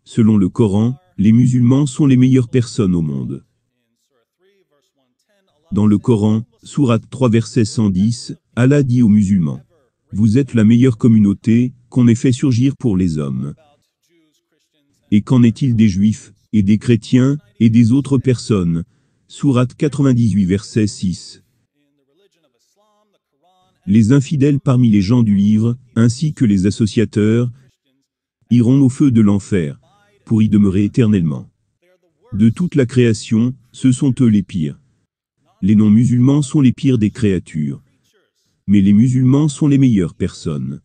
Selon le Coran, les musulmans sont les meilleures personnes au monde. Dans le Coran, sourate 3 verset 110, Allah dit aux musulmans: vous êtes la meilleure communauté qu'on ait fait surgir pour les hommes. Et qu'en est-il des juifs, et des chrétiens, et des autres personnes? Sourate 98 verset 6. Les infidèles parmi les gens du livre, ainsi que les associateurs, iront au feu de l'enfer, pour y demeurer éternellement. De toute la création, ce sont eux les pires. Les non-musulmans sont les pires des créatures. Mais les musulmans sont les meilleures personnes.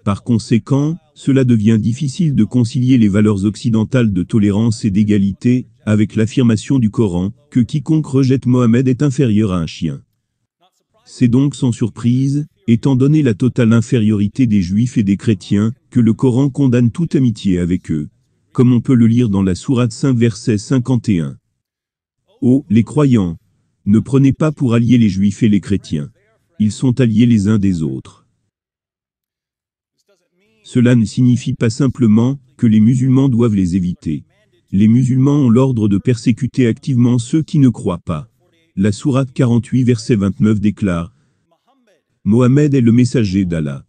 Par conséquent, cela devient difficile de concilier les valeurs occidentales de tolérance et d'égalité, avec l'affirmation du Coran, que quiconque rejette Mohammed est inférieur à un chien. C'est donc sans surprise, étant donné la totale infériorité des juifs et des chrétiens, que le Coran condamne toute amitié avec eux, comme on peut le lire dans la sourate 5 verset 51. Ô les croyants, ne prenez pas pour alliés les juifs et les chrétiens. Ils sont alliés les uns des autres. Cela ne signifie pas simplement que les musulmans doivent les éviter. Les musulmans ont l'ordre de persécuter activement ceux qui ne croient pas. La sourate 48 verset 29 déclare: Mohammed est le messager d'Allah.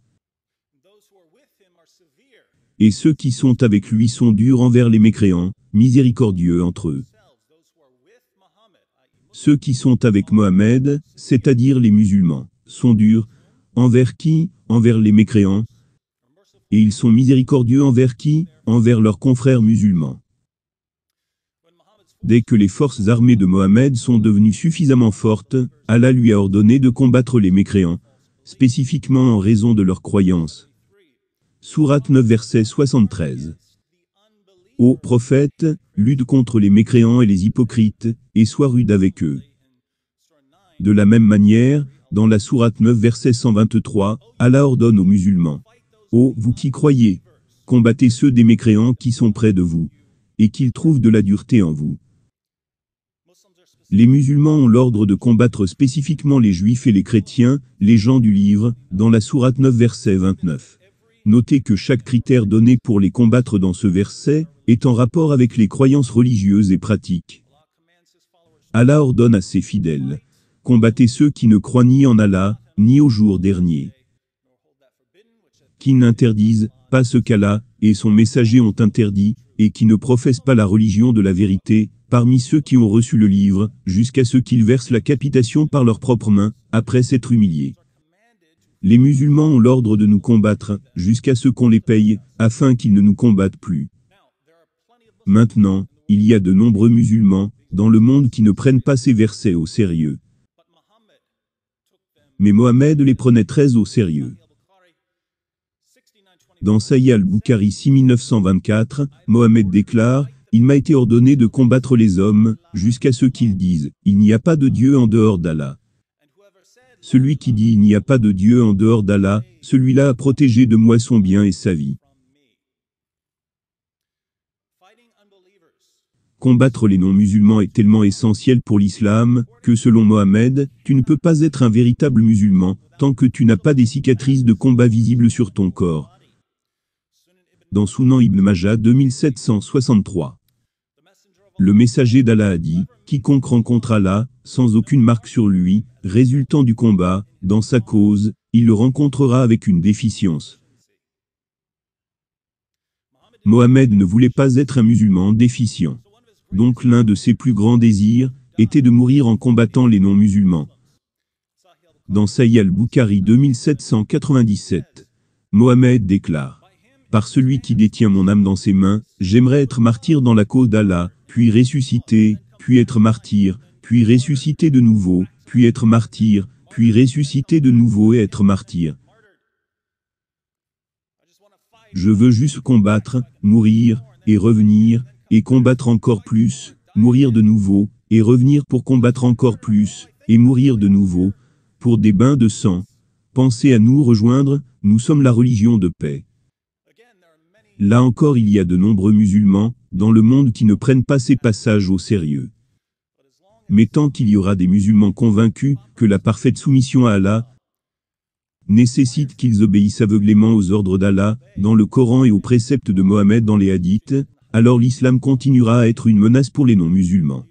Et ceux qui sont avec lui sont durs envers les mécréants, miséricordieux entre eux. Ceux qui sont avec Mohammed, c'est-à-dire les musulmans, sont durs, envers qui? Envers les mécréants. Et ils sont miséricordieux envers qui? Envers leurs confrères musulmans. Dès que les forces armées de Mohammed sont devenues suffisamment fortes, Allah lui a ordonné de combattre les mécréants, spécifiquement en raison de leurs croyances. Sourate 9 verset 73. Ô prophète, lutte contre les mécréants et les hypocrites, et sois rude avec eux. De la même manière, dans la sourate 9 verset 123, Allah ordonne aux musulmans: ô vous qui croyez, combattez ceux des mécréants qui sont près de vous, et qu'ils trouvent de la dureté en vous. Les musulmans ont l'ordre de combattre spécifiquement les juifs et les chrétiens, les gens du livre, dans la sourate 9 verset 29. Notez que chaque critère donné pour les combattre dans ce verset est en rapport avec les croyances religieuses et pratiques. Allah ordonne à ses fidèles: combattez ceux qui ne croient ni en Allah, ni au jour dernier. Qui n'interdisent pas ce qu'Allah et son messager ont interdit, et qui ne professent pas la religion de la vérité, parmi ceux qui ont reçu le livre, jusqu'à ce qu'ils versent la capitation par leurs propres mains, après s'être humiliés. Les musulmans ont l'ordre de nous combattre, jusqu'à ce qu'on les paye, afin qu'ils ne nous combattent plus. Maintenant, il y a de nombreux musulmans, dans le monde qui ne prennent pas ces versets au sérieux. Mais Mohammed les prenait très au sérieux. Dans Sahih al-Bukhari 6924, Mohammed déclare: il m'a été ordonné de combattre les hommes, jusqu'à ce qu'ils disent: il n'y a pas de Dieu en dehors d'Allah. Celui qui dit il n'y a pas de Dieu en dehors d'Allah, celui-là a protégé de moi son bien et sa vie. Combattre les non-musulmans est tellement essentiel pour l'islam, que selon Mohammed, tu ne peux pas être un véritable musulman, tant que tu n'as pas des cicatrices de combat visibles sur ton corps. Dans Sunan Ibn Majah 2763. Le messager d'Allah a dit: quiconque rencontre Allah, sans aucune marque sur lui, résultant du combat, dans sa cause, il le rencontrera avec une déficience. Mohammed ne voulait pas être un musulman déficient. Donc l'un de ses plus grands désirs était de mourir en combattant les non-musulmans. Dans Sahih al-Bukhari 2797, Mohammed déclare: par celui qui détient mon âme dans ses mains, j'aimerais être martyr dans la cause d'Allah, puis ressusciter, puis être martyr, puis ressusciter de nouveau, puis être martyr, puis ressusciter de nouveau et être martyr. Je veux juste combattre, mourir, et revenir, et combattre encore plus, mourir de nouveau, et revenir pour combattre encore plus, et mourir de nouveau, pour des bains de sang. Pensez à nous rejoindre, nous sommes la religion de paix. Là encore il y a de nombreux musulmans, dans le monde qui ne prennent pas ces passages au sérieux. Mais tant qu'il y aura des musulmans convaincus que la parfaite soumission à Allah nécessite qu'ils obéissent aveuglément aux ordres d'Allah, dans le Coran et aux préceptes de Mohammed dans les hadiths, alors l'islam continuera à être une menace pour les non-musulmans.